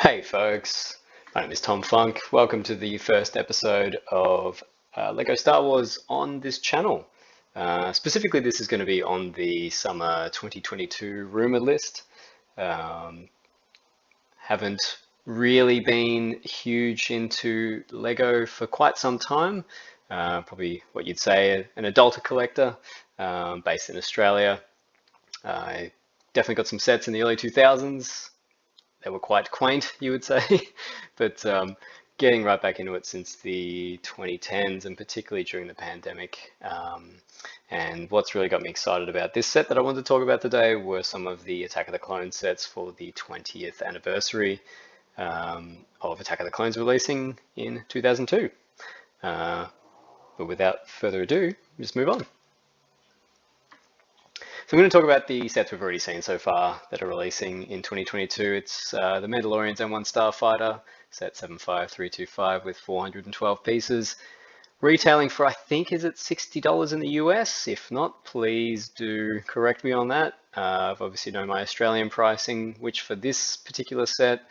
Hey folks, my name is Tom Funk. Welcome to the first episode of Lego Star Wars on this channel. Specifically, this is going to be on the summer 2022 rumor list. Haven't really been huge into Lego for quite some time. Probably what you'd say an adult collector based in Australia. I definitely got some sets in the early 2000s. They were quite quaint, you would say, but getting right back into it since the 2010s and particularly during the pandemic. And what's really got me excited about this set that I wanted to talk about today were some of the Attack of the Clones sets for the 20th anniversary of Attack of the Clones releasing in 2002. But without further ado, just move on. So I'm going to talk about the sets we've already seen so far that are releasing in 2022. It's the Mandalorian's M1 Starfighter, set 75325 with 412 pieces. Retailing for, I think, is it $60 in the US? If not, please do correct me on that. I've obviously known my Australian pricing, which for this particular set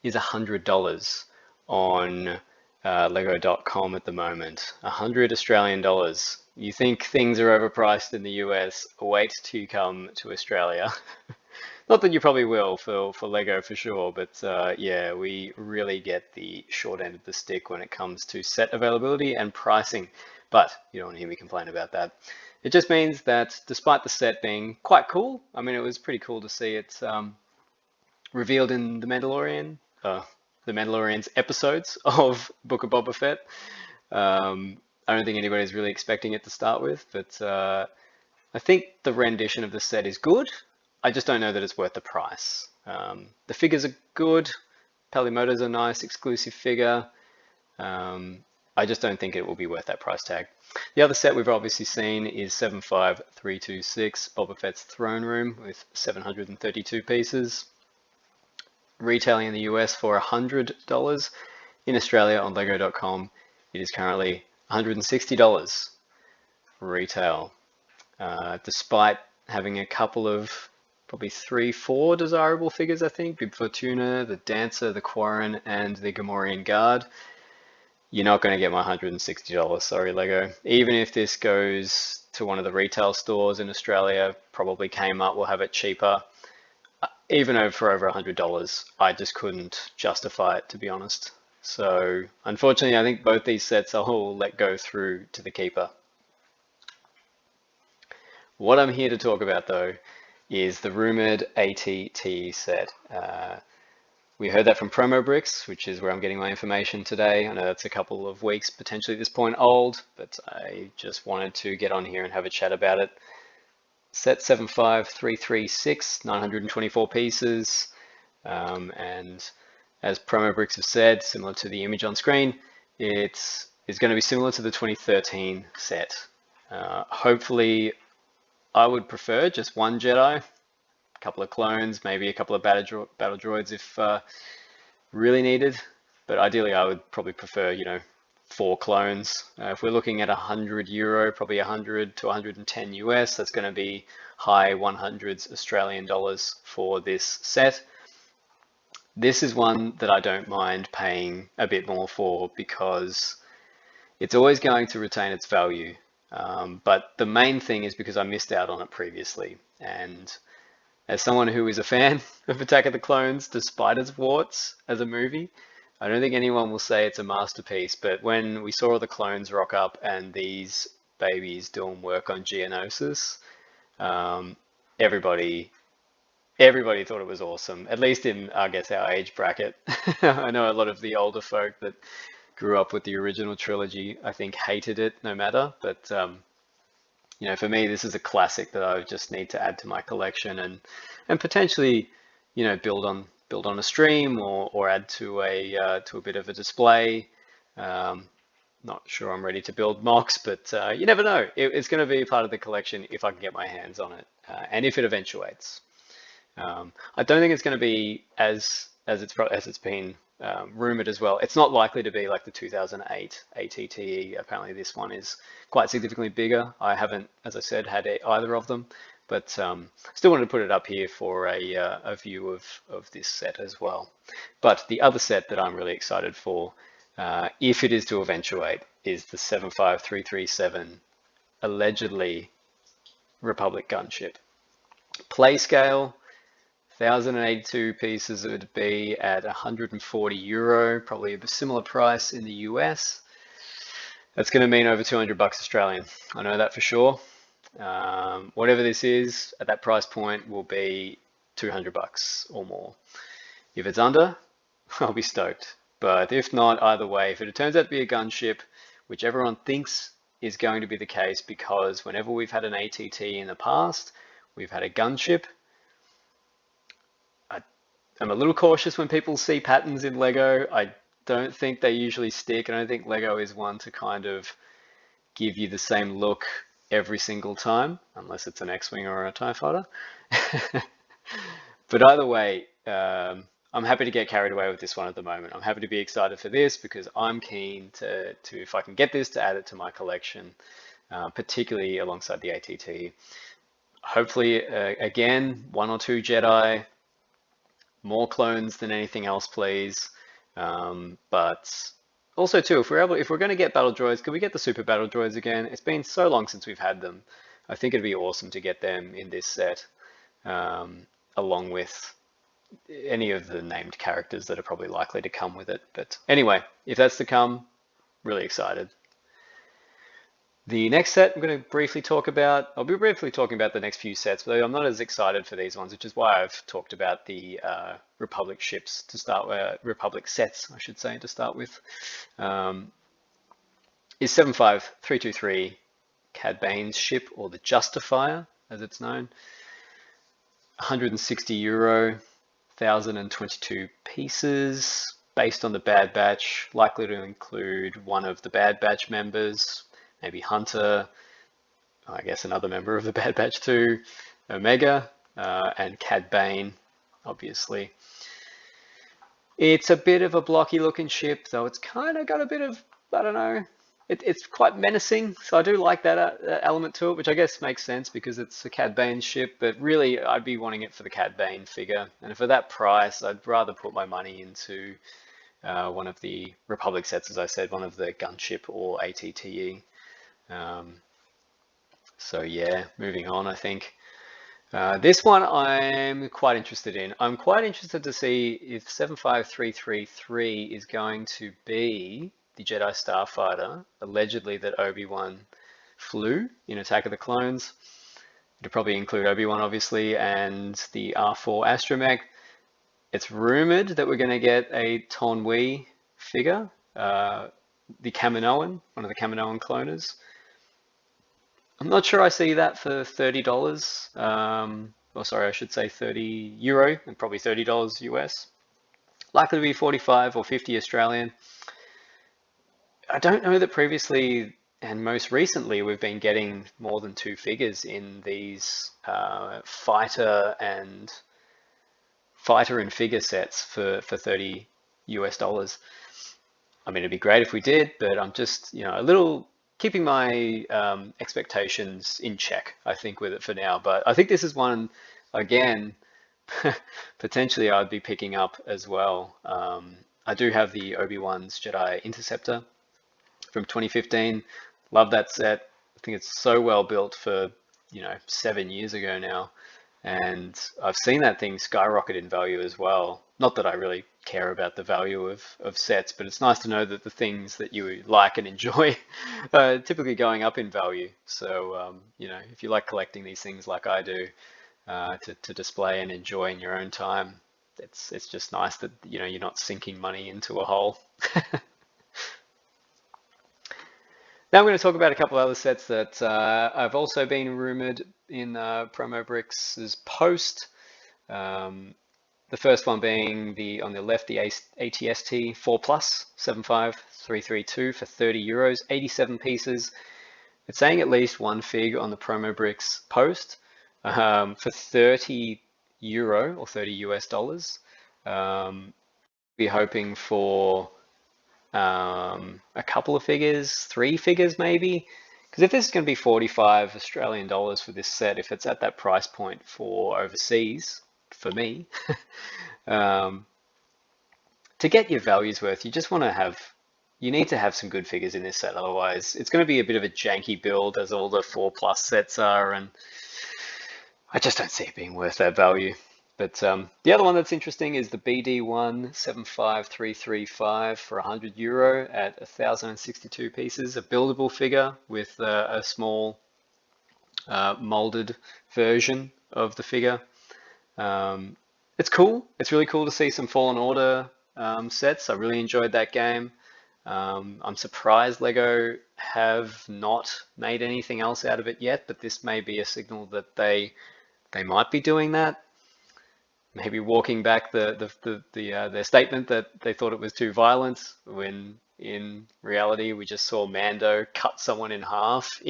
is $100 on Lego.com at the moment. 100 Australian dollars. You think things are overpriced in the US, wait till you come to Australia. Not that you probably will for Lego for sure, but yeah, we really get the short end of the stick when it comes to set availability and pricing. But you don't want to hear me complain about that. It just means that despite the set being quite cool, I mean, it was pretty cool to see it revealed in The Mandalorian, the Mandalorian's episodes of Book of Boba Fett. I don't think anybody's really expecting it to start with, but I think the rendition of the set is good. I just don't know that it's worth the price. The figures are good. Palimoto's a nice exclusive figure. I just don't think it will be worth that price tag. The other set we've obviously seen is 75326, Boba Fett's Throne Room with 732 pieces. Retailing in the US for $100. In Australia on Lego.com, it is currently $160 retail, despite having a couple of probably 3-4 desirable figures, I think. Bib Fortuna, the Dancer, the Quarren, and the Gamorrean Guard. You're not going to get my $160, sorry Lego. Even if this goes to one of the retail stores in Australia, probably Kmart will have it cheaper. Even for over $100, I just couldn't justify it, to be honest. So unfortunately, I think both these sets I'll let go through to the keeper. What I'm here to talk about though is the rumored ATTE set. We heard that from Promo Bricks, which is where I'm getting my information today. I know that's a couple of weeks potentially at this point old, but I just wanted to get on here and have a chat about it. Set 75336, 924 pieces, and as Promo Bricks have said, similar to the image on screen, it's going to be similar to the 2013 set. Hopefully, I would prefer just one Jedi, a couple of clones, maybe a couple of battle droids if really needed. But ideally, I would probably prefer, 4 clones. If we're looking at €100, probably 100 to 110 US, that's going to be high 100s Australian dollars for this set. This is one that I don't mind paying a bit more for because it's always going to retain its value. But the main thing is because I missed out on it previously. And as someone who is a fan of Attack of the Clones, despite its warts as a movie, I don't think anyone will say it's a masterpiece. But when we saw all the clones rock up and these babies doing work on Geonosis, everybody thought it was awesome, at least in, I guess, our age bracket. I know a lot of the older folk that grew up with the original trilogy, I think, hated it no matter. But, for me, this is a classic that I just need to add to my collection and potentially, build on a stream or add to a bit of a display. Not sure I'm ready to build mocks, but you never know. It's going to be part of the collection if I can get my hands on it and if it eventuates. I don't think it's going to be as it's been rumored as well. It's not likely to be like the 2008 ATTE. Apparently this one is quite significantly bigger. I haven't, as I said, had either of them, but still wanted to put it up here for a view of this set as well. But the other set that I'm really excited for, if it is to eventuate, is the 75337 allegedly Republic Gunship. Play scale, 1,082 pieces it would be at €140, probably a similar price in the US. That's going to mean over 200 bucks Australian. I know that for sure. Whatever this is at that price point will be 200 bucks or more. If it's under, I'll be stoked. But if not, either way, if it turns out to be a gunship, which everyone thinks is going to be the case, because whenever we've had an ATTE in the past, we've had a gunship. I'm a little cautious when people see patterns in Lego. I don't think they usually stick. I don't think Lego is one to kind of give you the same look every single time, unless it's an X-Wing or a TIE Fighter. But either way, I'm happy to get carried away with this one at the moment. I'm happy to be excited for this because I'm keen to if I can get this, to add it to my collection, particularly alongside the ATTE. Hopefully, again, 1 or 2 Jedi, more clones than anything else, please. But also too, if we're going to get battle droids, could we get the super battle droids again? It's been so long since we've had them. I think it'd be awesome to get them in this set, along with any of the named characters that are probably likely to come with it. But anyway, if that's to come, really excited. The next set I'm going to briefly talk about, I'll be briefly talking about the next few sets, but I'm not as excited for these ones, which is why I've talked about the Republic ships to start with, Republic sets, I should say, to start with. Is 75323 Cad Bane's ship, or the Justifier, as it's known. €160, 1,022 pieces, based on the Bad Batch, likely to include one of the Bad Batch members, maybe Hunter, I guess another member of the Bad Batch too, Omega, and Cad Bane, obviously. It's a bit of a blocky looking ship, though it's kind of got a bit of, I don't know, it's quite menacing, so I do like that element to it, which I guess makes sense because it's a Cad Bane ship, but really I'd be wanting it for the Cad Bane figure, and for that price I'd rather put my money into one of the Republic sets, as I said, one of the Gunship or ATTE. So yeah, moving on, I think. This one I'm quite interested in. I'm quite interested to see if 75333 is going to be the Jedi Starfighter, allegedly that Obi-Wan flew in Attack of the Clones. It'll probably include Obi-Wan, obviously, and the R4 astromech. It's rumored that we're going to get a Ton Wee figure, the Kaminoan, one of the Kaminoan cloners. I'm not sure I see that for $30. Or sorry, I should say €30 and probably $30 US. Likely to be 45 or 50 Australian. I don't know that previously and most recently we've been getting more than 2 figures in these fighter and figure sets for $30 US. I mean, it'd be great if we did, but I'm just, a little keeping my expectations in check, I think, with it for now. But I think this is one, again, potentially I'd be picking up as well. I do have the Obi-Wan's Jedi Interceptor from 2015. Love that set. I think it's so well built for, 7 years ago now. And I've seen that thing skyrocket in value as well. Not that I really care about the value of sets, but it's nice to know that the things that you like and enjoy are typically going up in value. So, if you like collecting these things like I do, to display and enjoy in your own time, it's just nice that, you're not sinking money into a hole. Now I'm going to talk about a couple of other sets that I've also been rumored in Promo Bricks' post. The first one being on the left, the ATST 4 Plus 75332 for €30, 87 pieces. It's saying at least one fig on the Promo Bricks post for €30 or $30 US. We're hoping for a couple of figures, 3 figures maybe. Because if this is going to be 45 Australian dollars for this set, if it's at that price point for overseas, for me, um, to get your value's worth, you just want to have, you need to have some good figures in this set. Otherwise, it's going to be a bit of a janky build, as all the 4+ sets are, and I just don't see it being worth that value. But the other one that's interesting is the BD1 75335 for €100 at 1,062 pieces, a buildable figure with a small molded version of the figure. It's cool. It's really cool to see some Fallen Order sets. I really enjoyed that game. I'm surprised Lego have not made anything else out of it yet, but this may be a signal that they might be doing that. Maybe walking back their statement that they thought it was too violent, when in reality we just saw Mando cut someone in half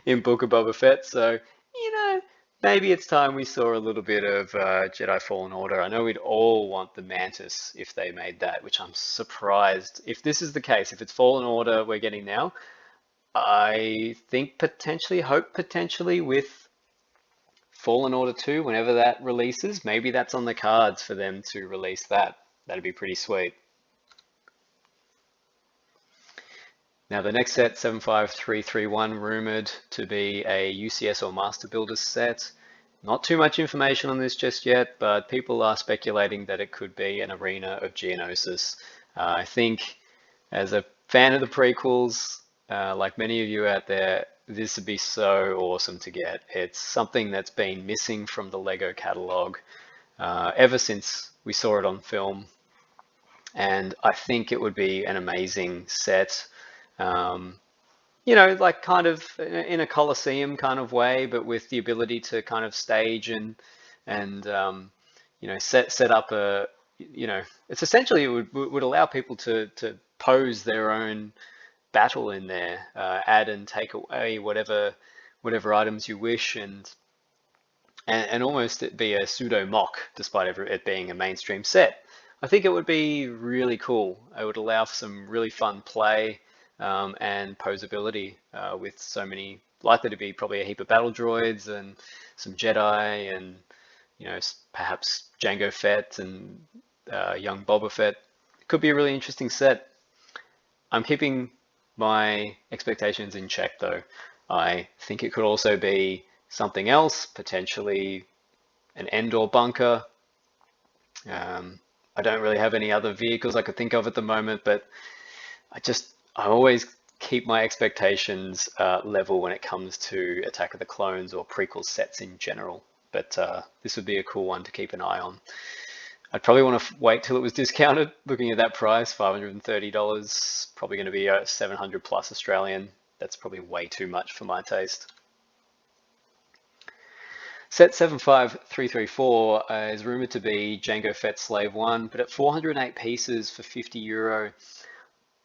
in Book of Boba Fett. So, you know, maybe it's time we saw a little bit of Jedi Fallen Order. I know we'd all want the Mantis if they made that, which I'm surprised. If this is the case, if it's Fallen Order we're getting now, I think hope potentially with Fallen Order 2, whenever that releases, maybe that's on the cards for them to release that. That'd be pretty sweet. Now the next set, 75331, rumored to be a UCS or Master Builder set. Not too much information on this just yet, but people are speculating that it could be an arena of Geonosis. I think, as a fan of the prequels, like many of you out there, this would be so awesome to get. It's something that's been missing from the Lego catalog ever since we saw it on film, and I think it would be an amazing set. You know, like kind of in a Colosseum kind of way, but with the ability to kind of stage and you know, set up a, you know, it's essentially, it would allow people to pose their own battle in there, add and take away whatever items you wish, and almost it be a pseudo mock, despite it being a mainstream set. I think it would be really cool. It would allow for some really fun play and posability with so many, likely to be probably a heap of battle droids and some Jedi, and you know, perhaps Django Fett and young Boba Fett. It could be a really interesting set. I'm keeping my expectations in check though. I think it could also be something else, potentially an Endor bunker. I don't really have any other vehicles I could think of at the moment, but I always keep my expectations level when it comes to Attack of the Clones or prequel sets in general. But this would be a cool one to keep an eye on. I'd probably want to wait till it was discounted. Looking at that price, $530, probably going to be 700 plus Australian. That's probably way too much for my taste. Set 75334 is rumored to be Django Fett Slave 1, but at 408 pieces for €50.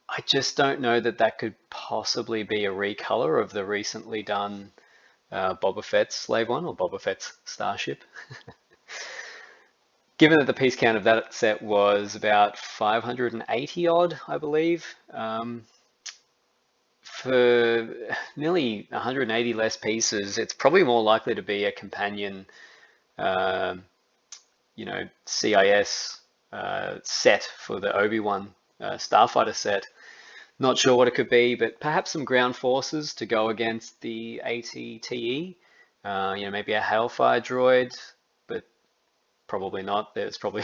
I just don't know that that could possibly be a recolor of the recently done Boba Fett's Slave 1 or Boba Fett's Starship. Given that the piece count of that set was about 580 odd, I believe, for nearly 180 less pieces, it's probably more likely to be a companion, you know, CIS set for the Obi-Wan Starfighter set. Not sure what it could be, but perhaps some ground forces to go against the ATTE. You know, maybe a Hailfire droid, but probably not. There's probably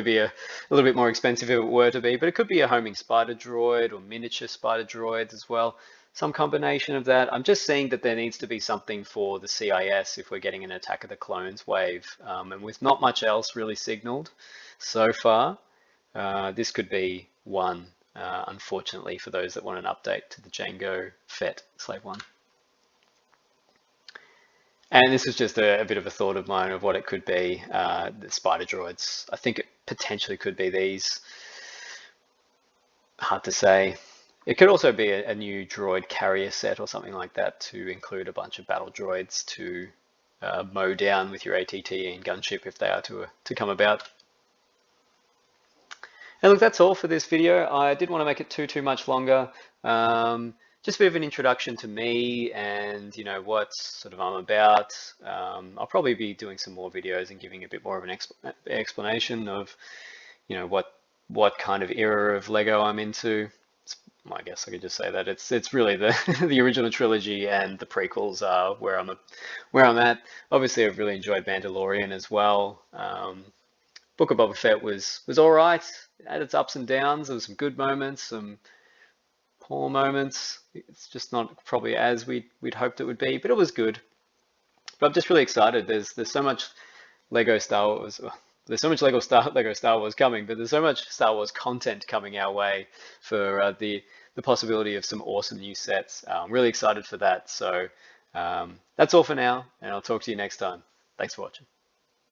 be a little bit more expensive if it were to be, but it could be a homing spider droid or miniature spider droids as well. Some combination of that. I'm just seeing that there needs to be something for the CIS if we're getting an Attack of the Clones wave. And with not much else really signaled so far, this could be one, unfortunately, for those that want an update to the Django Fett Slave 1. And this is just a bit of a thought of mine of what it could be, the spider droids. I think it potentially could be these. Hard to say. It could also be a new droid carrier set or something like that to include a bunch of battle droids to mow down with your ATTE and Gunship if they are to come about. And look, that's all for this video. I didn't want to make it too much longer. just a bit of an introduction to me and, what sort of I'm about. I'll probably be doing some more videos and giving a bit more of an explanation of, what kind of era of Lego I'm into. I guess I could just say that it's really the the original trilogy and the prequels are where I'm at. Obviously, I've really enjoyed Mandalorian as well. Book of Boba Fett was all right. It had its ups and downs. There was some good moments, some poor moments. It's just not probably as we'd hoped it would be, but it was good. But I'm just really excited. There's so much Lego Star Wars. There's so much Lego Star Wars coming, but there's so much Star Wars content coming our way for the possibility of some awesome new sets. I'm really excited for that. So that's all for now, and I'll talk to you next time. Thanks for watching.